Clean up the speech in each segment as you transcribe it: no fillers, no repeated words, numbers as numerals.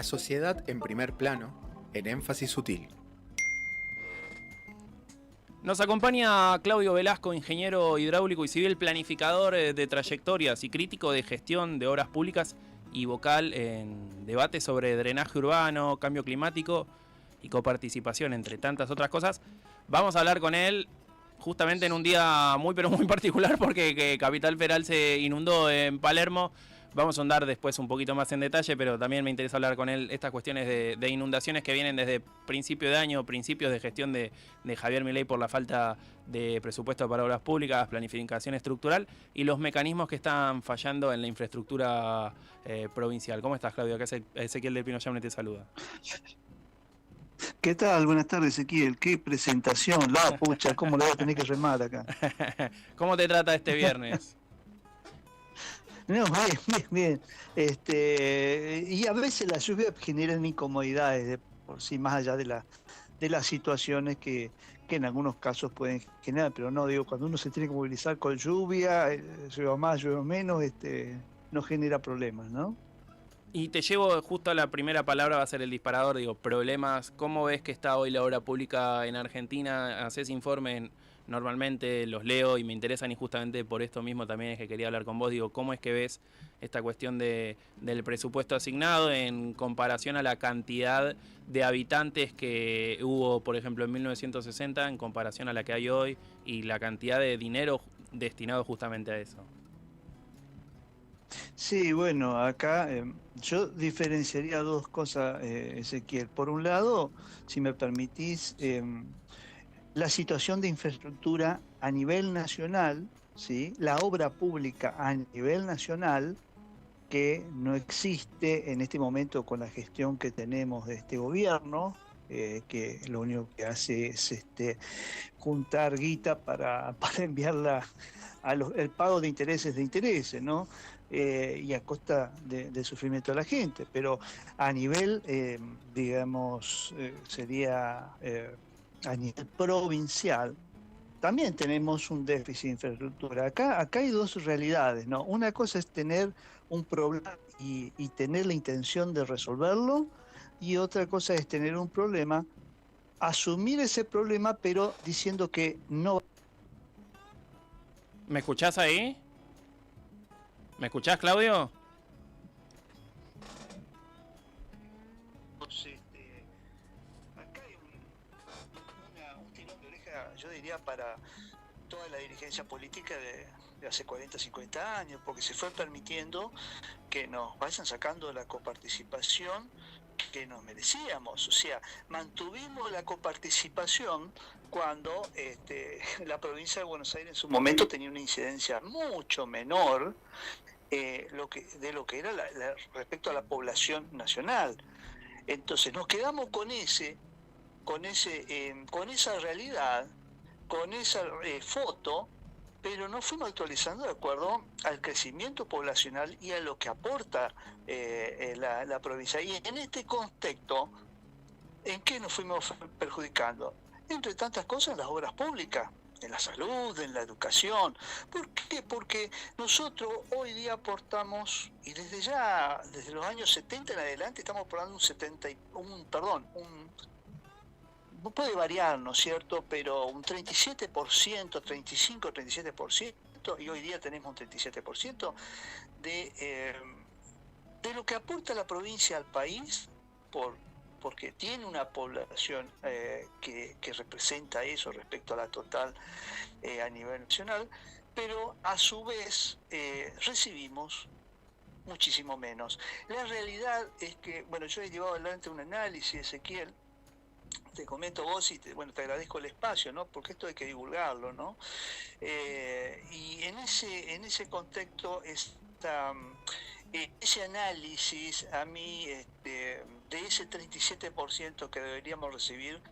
La sociedad en primer plano, en énfasis sutil. Nos acompaña Claudio Velasco, ingeniero hidráulico y civil, planificador de trayectorias y crítico de gestión de obras públicas y vocal en debates sobre drenaje urbano, cambio climático y coparticipación, entre tantas otras cosas. Vamos a hablar con él justamente en un día muy pero muy particular porque Capital Federal se inundó en Palermo. Vamos a andar después un poquito más en detalle, pero también me interesa hablar con él estas cuestiones de inundaciones que vienen desde principio de año, principios de gestión de Javier Milei por la falta de presupuesto para obras públicas, planificación estructural y los mecanismos que están fallando en la infraestructura provincial. ¿Cómo estás, Claudio? Acá Ezequiel del Pino Yamne te saluda. ¿Qué tal? Buenas tardes, Ezequiel. Qué presentación, la pucha, cómo la voy a tener que remar acá. ¿Cómo te trata este viernes? No, bien. Y a veces la lluvia genera incomodidades de por sí, más allá de las situaciones que en algunos casos pueden generar, pero no, digo, cuando uno se tiene que movilizar con lluvia, llueva más, llueva menos, no genera problemas, ¿no? Y te llevo justo a la primera palabra, va a ser el disparador, digo, problemas. ¿Cómo ves que está hoy la obra pública en Argentina? Haces informes, normalmente los leo y me interesan y justamente por esto mismo también es que quería hablar con vos. Digo, ¿cómo es que ves esta cuestión del presupuesto asignado en comparación a la cantidad de habitantes que hubo, por ejemplo, en 1960 en comparación a la que hay hoy y la cantidad de dinero destinado justamente a eso? Sí, bueno, acá yo diferenciaría dos cosas, Ezequiel. Por un lado, si me permitís, la situación de infraestructura a nivel nacional, ¿sí? La obra pública a nivel nacional, que no existe en este momento con la gestión que tenemos de este gobierno, que lo único que hace es juntar guita para enviarla el pago de intereses, ¿no? Y a costa de sufrimiento de la gente. Pero a nivel, digamos, sería a nivel provincial, también tenemos un déficit de infraestructura. Acá hay dos realidades, ¿no? Una cosa es tener un problema y tener la intención de resolverlo, y otra cosa es tener un problema, asumir ese problema, pero diciendo que no. ¿Me escuchás ahí? ¿Me escuchás, Claudio? Acá hay un tirón de oreja, yo diría, para toda la dirigencia política de hace 40, 50 años, porque se fue permitiendo que nos vayan sacando la coparticipación que nos merecíamos. O sea, mantuvimos la coparticipación cuando la provincia de Buenos Aires en su momento tenía una incidencia mucho menor de lo que era respecto a la población nacional. Entonces nos quedamos con esa realidad, con esa foto, pero no fuimos actualizando de acuerdo al crecimiento poblacional y a lo que aporta la provincia. Y en este contexto, ¿en qué nos fuimos perjudicando? Entre tantas cosas, en las obras públicas, en la salud, en la educación. ¿Por qué? Porque nosotros hoy día aportamos, y desde los años 70 en adelante, estamos aportando puede variar, ¿no es cierto?, pero un 37%, 35, 37%, y hoy día tenemos un 37% de lo que aporta la provincia al país, porque tiene una población que representa eso respecto a la total a nivel nacional, pero a su vez recibimos muchísimo menos. La realidad es que, bueno, yo he llevado adelante un análisis, Ezequiel, te comento vos y te agradezco el espacio, ¿no? Porque esto hay que divulgarlo, ¿no? Y en ese contexto ese análisis a mí de ese 37% que deberíamos recibir,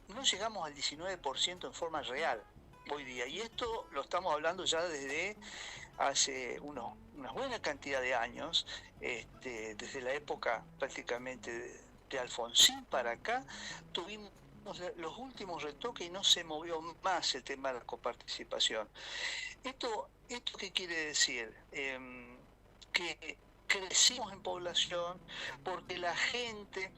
no llegamos al 19% en forma real hoy día, y esto lo estamos hablando ya desde hace una buena cantidad de años, desde la época prácticamente de Alfonsín para acá, tuvimos los últimos retoques y no se movió más el tema de la coparticipación. ¿Esto qué quiere decir? Que crecimos en población, porque la gente,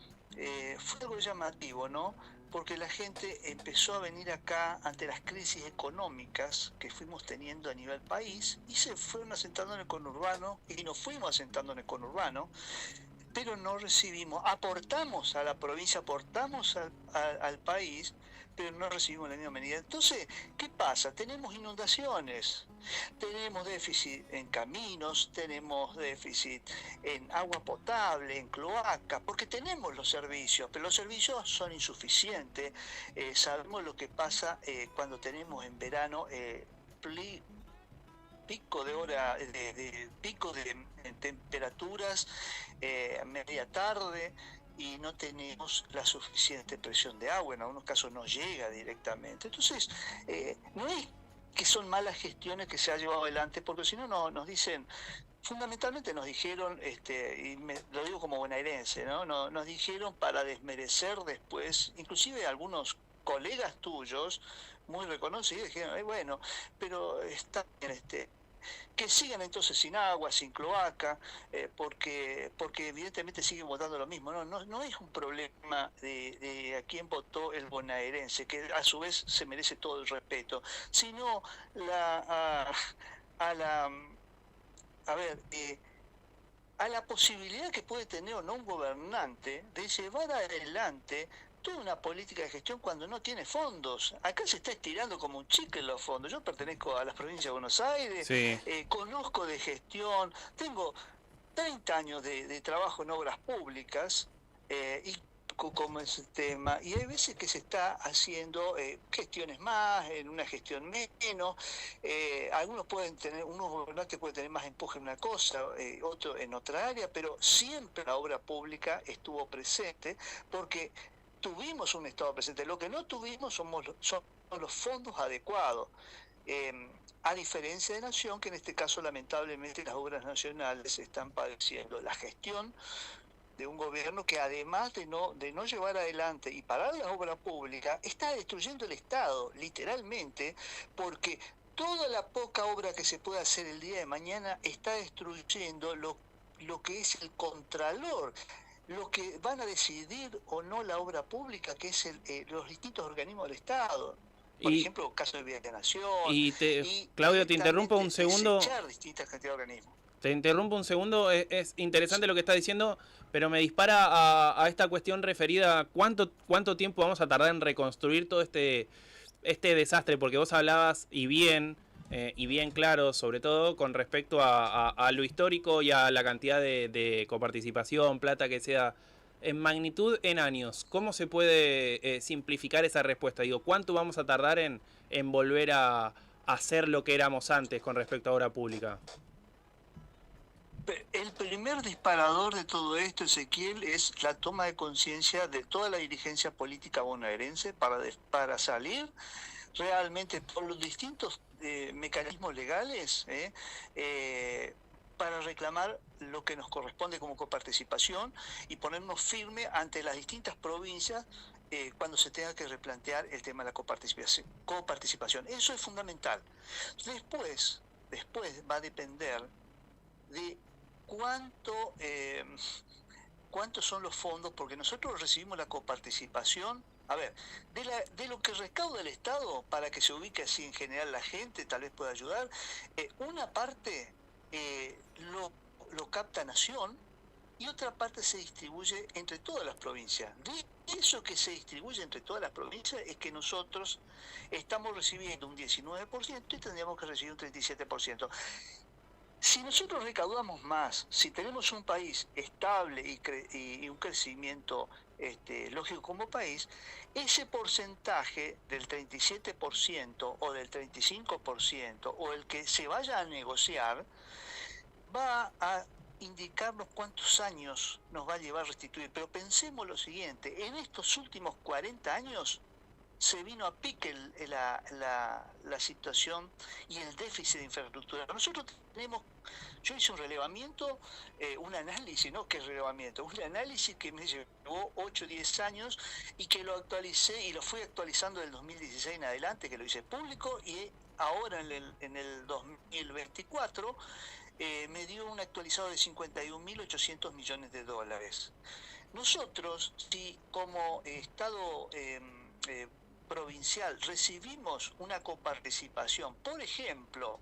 fue algo llamativo, ¿no? Porque la gente empezó a venir acá ante las crisis económicas que fuimos teniendo a nivel país y se fueron asentando en el conurbano y nos fuimos asentando en el conurbano, pero no recibimos, aportamos a la provincia, aportamos al país, pero no recibimos la misma medida. Entonces, ¿qué pasa? Tenemos inundaciones, tenemos déficit en caminos, tenemos déficit en agua potable, en cloacas, porque tenemos los servicios, pero los servicios son insuficientes. Sabemos lo que pasa cuando tenemos en verano pico de hora, pico de temperaturas media tarde, y no tenemos la suficiente presión de agua, en algunos casos no llega directamente. Entonces, no es que son malas gestiones que se ha llevado adelante, porque si no nos dicen, fundamentalmente nos dijeron, lo digo como bonaerense, ¿no? Nos dijeron para desmerecer después, inclusive algunos colegas tuyos muy reconocidos dijeron, bueno, pero está bien, que sigan entonces sin agua, sin cloaca, porque evidentemente siguen votando lo mismo. No es un problema de a quién votó el bonaerense, que a su vez se merece todo el respeto, sino a la posibilidad que puede tener o no un gobernante de llevar adelante toda una política de gestión cuando no tiene fondos. Acá se está estirando como un chicle los fondos. Yo pertenezco a las provincias de Buenos Aires, Sí. conozco de gestión, tengo 30 años de trabajo en obras públicas, y como es el tema, y hay veces que se está haciendo gestiones más, en una gestión menos, unos gobernantes pueden tener más empuje en una cosa, otro en otra área, pero siempre la obra pública estuvo presente, porque tuvimos un Estado presente. Lo que no tuvimos son los fondos adecuados. A diferencia de Nación, que en este caso lamentablemente las obras nacionales están padeciendo la gestión de un gobierno que, además de no llevar adelante y parar la obra pública, está destruyendo el Estado, literalmente, porque toda la poca obra que se puede hacer el día de mañana está destruyendo lo que es el contralor, lo que van a decidir o no la obra pública, que es los distintos organismos del Estado. Por ejemplo, el caso de Vía de Nación. Claudio, te interrumpo un segundo. Distintas cantidades de organismos. Te interrumpo un segundo. Es interesante lo que estás diciendo, pero me dispara a esta cuestión referida a cuánto tiempo vamos a tardar en reconstruir todo este desastre, porque vos hablabas y bien claro, sobre todo con respecto a lo histórico y a la cantidad de coparticipación, plata que sea. En magnitud, en años, ¿cómo se puede simplificar esa respuesta? Digo, ¿cuánto vamos a tardar en volver a hacer lo que éramos antes con respecto a obra pública? El primer disparador de todo esto, Ezequiel, es la toma de conciencia de toda la dirigencia política bonaerense para salir realmente por los distintos mecanismos legales, para reclamar lo que nos corresponde como coparticipación y ponernos firme ante las distintas provincias cuando se tenga que replantear el tema de la coparticipación. Eso es fundamental. Después va a depender de cuántos son los fondos, porque nosotros recibimos la coparticipación, a ver, de lo que recauda el Estado, para que se ubique así en general la gente, tal vez pueda ayudar, una parte lo capta Nación y otra parte se distribuye entre todas las provincias. De eso que se distribuye entre todas las provincias es que nosotros estamos recibiendo un 19% y tendríamos que recibir un 37%. Si nosotros recaudamos más, si tenemos un país estable y un crecimiento lógico como país, ese porcentaje del 37% o del 35% o el que se vaya a negociar va a indicarnos cuántos años nos va a llevar a restituir. Pero pensemos lo siguiente, en estos últimos 40 años se vino a pique la situación y el déficit de infraestructura. Nosotros yo hice un relevamiento, un análisis, ¿no? ¿Qué relevamiento? Un análisis que me llevó 8 o 10 años y que lo actualicé y lo fui actualizando del 2016 en adelante, que lo hice público, y ahora en el 2024 me dio un actualizado de 51.800 millones de dólares. Nosotros, si como Estado provincial recibimos una coparticipación, por ejemplo,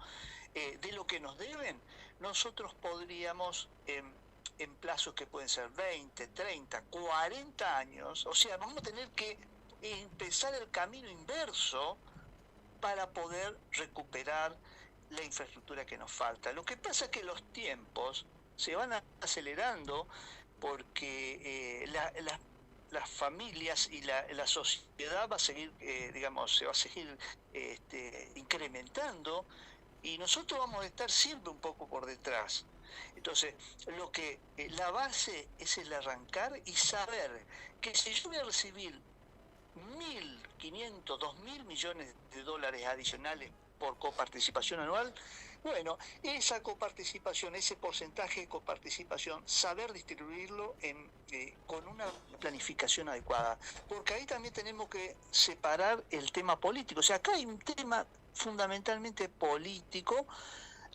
de lo que nos deben, nosotros podríamos, en plazos que pueden ser 20, 30, 40 años, o sea, vamos a tener que empezar el camino inverso para poder recuperar la infraestructura que nos falta. Lo que pasa es que los tiempos se van acelerando porque las familias y la sociedad va a seguir, se va a seguir incrementando, y nosotros vamos a estar siempre un poco por detrás. Entonces, la base es el arrancar y saber que si yo voy a recibir 1.500, 2.000 millones de dólares adicionales por coparticipación anual, bueno, esa coparticipación, ese porcentaje de coparticipación, saber distribuirlo con una planificación adecuada. Porque ahí también tenemos que separar el tema político. O sea, acá hay un tema fundamentalmente político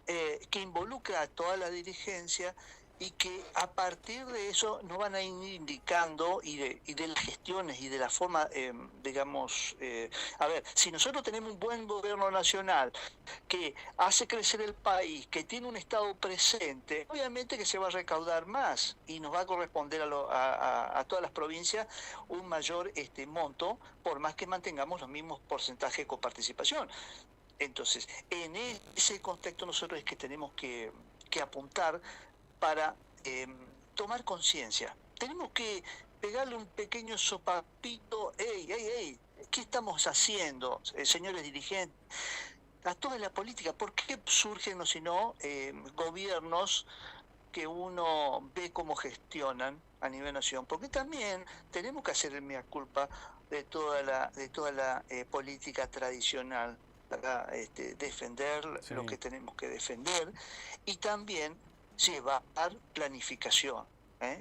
que involucra a toda la dirigencia, y que a partir de eso nos van a ir indicando y de las gestiones y de la forma, a ver, si nosotros tenemos un buen gobierno nacional que hace crecer el país, que tiene un Estado presente, obviamente que se va a recaudar más y nos va a corresponder a todas las provincias un mayor monto, por más que mantengamos los mismos porcentajes de coparticipación. Entonces, en ese contexto nosotros es que tenemos que apuntar para tomar conciencia. Tenemos que pegarle un pequeño sopapito. ¡Ey! ¿Qué estamos haciendo, señores dirigentes? A toda la política, ¿por qué surgen, o si no, gobiernos que uno ve cómo gestionan a nivel nación? Porque también tenemos que hacer el mea culpa de toda la política tradicional, para defender lo que tenemos que defender, y también llevar planificación.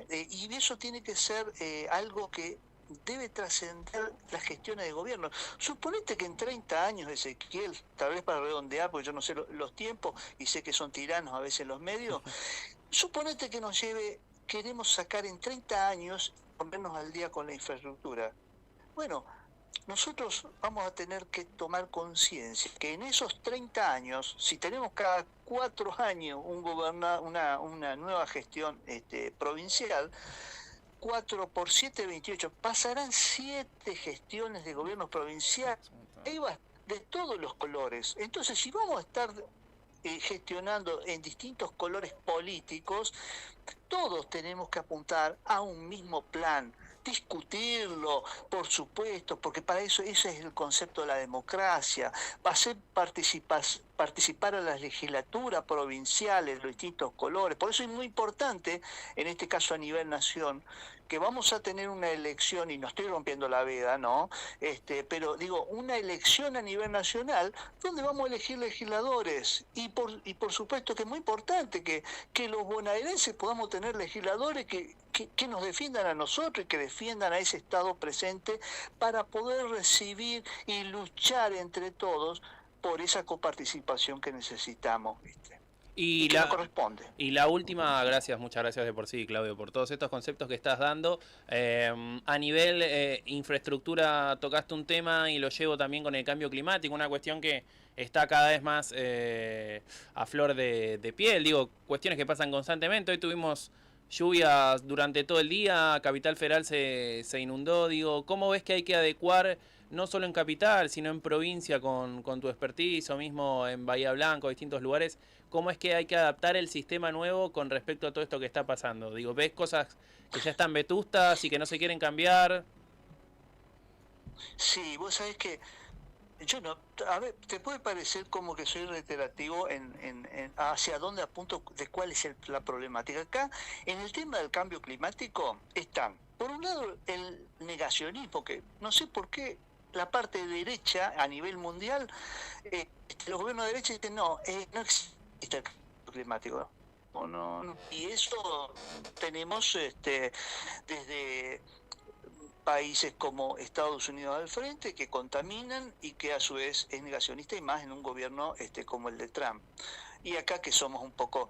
Y eso tiene que ser algo que debe trascender las gestiones de gobierno. Suponete que en 30 años, Ezequiel, tal vez para redondear, porque yo no sé los tiempos y sé que son tiranos a veces los medios, suponete que queremos sacar en 30 años, ponernos al día con la infraestructura. Bueno, nosotros vamos a tener que tomar conciencia que en esos 30 años, si tenemos cada 4 años una nueva gestión provincial, 4 por 7, 28, pasarán 7 gestiones de gobierno provincial, de todos los colores. Entonces, si vamos a estar gestionando en distintos colores políticos, todos tenemos que apuntar a un mismo plan, discutirlo, por supuesto, porque para eso ese es el concepto de la democracia, hacer participar a las legislaturas provinciales, los distintos colores. Por eso es muy importante, en este caso a nivel nación, que vamos a tener una elección, y no estoy rompiendo la veda, ¿no? Pero digo, una elección a nivel nacional donde vamos a elegir legisladores, y por supuesto que es muy importante que los bonaerenses podamos tener legisladores que nos defiendan a nosotros y que defiendan a ese Estado presente, para poder recibir y luchar entre todos por esa coparticipación que necesitamos, ¿viste? Y que nos corresponde. Y la última, muchas gracias de por sí, Claudio, por todos estos conceptos que estás dando. A nivel infraestructura tocaste un tema, y lo llevo también con el cambio climático, una cuestión que está cada vez más a flor de piel. Digo, cuestiones que pasan constantemente. Hoy tuvimos lluvias durante todo el día, Capital Federal se inundó. Digo, ¿cómo ves que hay que adecuar, no solo en Capital, sino en provincia con tu expertise, o mismo en Bahía Blanca, distintos lugares? ¿Cómo es que hay que adaptar el sistema nuevo con respecto a todo esto que está pasando? Digo, ¿ves cosas que ya están vetustas y que no se quieren cambiar? Sí, vos sabés que yo no, a ver, te puede parecer como que soy reiterativo en hacia dónde apunto, de cuál es la problemática. Acá, en el tema del cambio climático, están, por un lado, el negacionismo, que no sé por qué la parte derecha a nivel mundial, los gobiernos de derecha dicen, no existe el cambio climático. No. Y eso tenemos desde países como Estados Unidos al frente, que contaminan y que a su vez es negacionista, y más en un gobierno como el de Trump. Y acá que somos un poco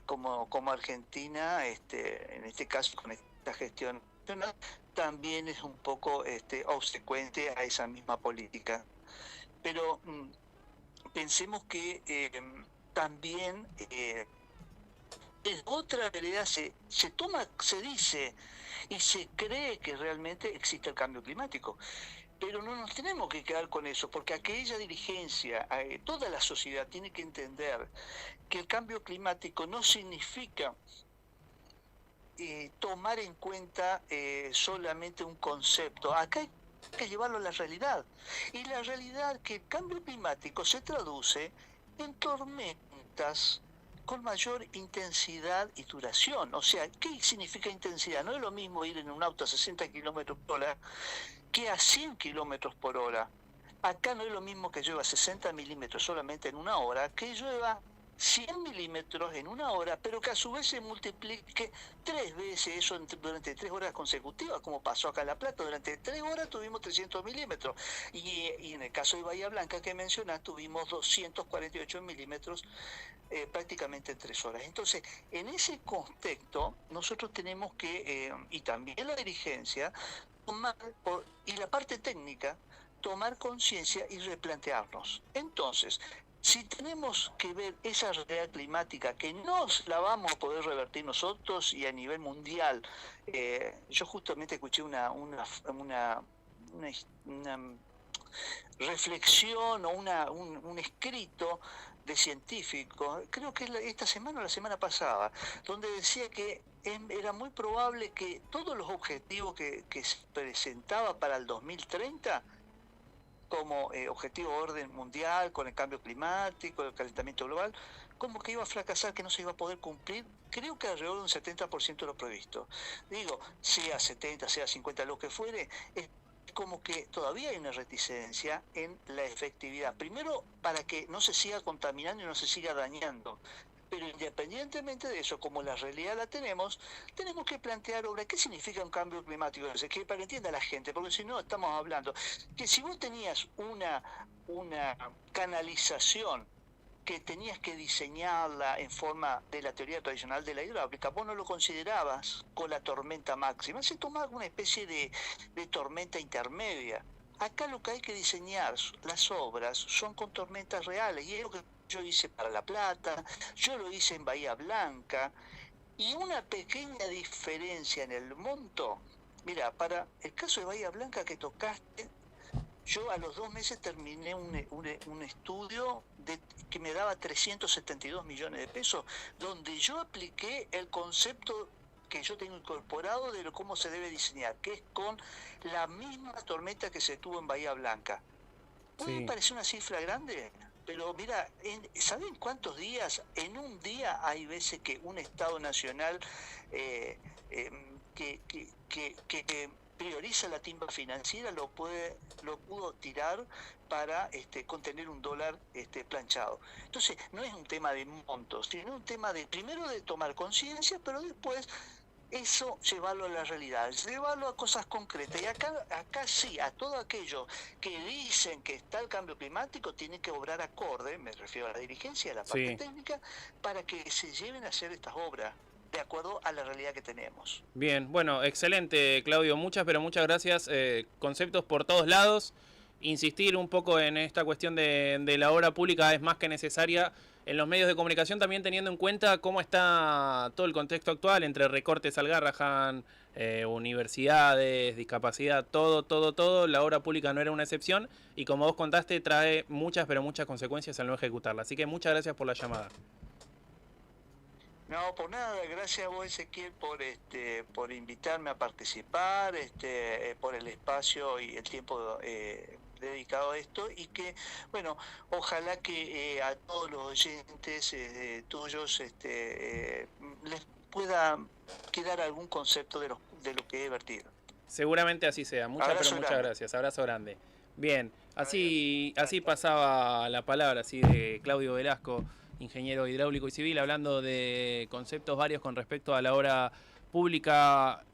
como Argentina, en este caso con esta gestión nacional, también es un poco obsecuente a esa misma política. Pero pensemos que también en otra vereda se dice y se cree que realmente existe el cambio climático. Pero no nos tenemos que quedar con eso, porque aquella dirigencia, toda la sociedad tiene que entender que el cambio climático no significa tomar en cuenta solamente un concepto. Acá hay que llevarlo a la realidad. Y la realidad que el cambio climático se traduce en tormentas con mayor intensidad y duración. O sea, ¿qué significa intensidad? No es lo mismo ir en un auto a 60 kilómetros por hora que a 100 kilómetros por hora. Acá no es lo mismo que llueva 60 milímetros solamente en una hora, que llueva 100 milímetros en una hora, pero que a su vez se multiplique 3 veces eso durante 3 horas consecutivas, como pasó acá en La Plata. Durante 3 horas tuvimos 300 milímetros. Y en el caso de Bahía Blanca que mencionás, tuvimos 248 milímetros prácticamente en 3 horas. Entonces, en ese contexto, nosotros tenemos que, y también la dirigencia, y la parte técnica, tomar conciencia y replantearnos. Entonces, si tenemos que ver esa realidad climática que no la vamos a poder revertir nosotros y a nivel mundial, yo justamente escuché una reflexión o un escrito de científicos, creo que esta semana o la semana pasada, donde decía que era muy probable que todos los objetivos que se presentaba para el 2030 como objetivo de orden mundial, con el cambio climático, el calentamiento global, como que iba a fracasar, que no se iba a poder cumplir, creo que alrededor de un 70% de lo previsto. Digo, sea 70, sea 50, lo que fuere, es como que todavía hay una reticencia en la efectividad. Primero, para que no se siga contaminando y no se siga dañando. Pero independientemente de eso, como la realidad la tenemos que plantear ahora qué significa un cambio climático. Que para que entienda la gente, porque si no estamos hablando que si vos tenías una canalización que tenías que diseñarla en forma de la teoría tradicional de la hidráulica, vos no lo considerabas con la tormenta máxima, se tomaba una especie de tormenta intermedia. Acá lo que hay que diseñar, las obras, son con tormentas reales, y es lo que yo hice para La Plata, yo lo hice en Bahía Blanca, y una pequeña diferencia en el monto. Mira, para el caso de Bahía Blanca que tocaste, yo a los 2 meses terminé un estudio que me daba 372 millones de pesos, donde yo apliqué el concepto que yo tengo incorporado de cómo se debe diseñar, que es con la misma tormenta que se tuvo en Bahía Blanca. ¿Puede parecer una cifra grande? Pero mira, ¿saben cuántos días? En un día hay veces que un Estado nacional que prioriza la timba financiera lo pudo tirar para contener un dólar planchado. Entonces, no es un tema de montos, sino un tema de primero de tomar conciencia, pero después eso llevarlo a la realidad, llevarlo a cosas concretas. Y acá sí, a todo aquello que dicen que está el cambio climático, tiene que obrar acorde, me refiero a la dirigencia, a la parte técnica, para que se lleven a hacer estas obras de acuerdo a la realidad que tenemos. Bien, bueno, excelente, Claudio, muchas gracias. Conceptos por todos lados. Insistir un poco en esta cuestión de la obra pública es más que necesaria en los medios de comunicación, también teniendo en cuenta cómo está todo el contexto actual entre recortes al Garrahan, universidades, discapacidad, todo. La obra pública no era una excepción y como vos contaste trae muchas consecuencias al no ejecutarla. Así que muchas gracias por la llamada. No, por nada, gracias a vos, Ezequiel, por invitarme a participar, por el espacio y el tiempo dedicado a esto, y que, bueno, ojalá que a todos los oyentes tuyos les pueda quedar algún concepto de lo que he vertido. Seguramente así sea. Muchas gracias. Abrazo grande. Bien, así pasaba la palabra así de Claudio Velasco, ingeniero hidráulico y civil, hablando de conceptos varios con respecto a la obra pública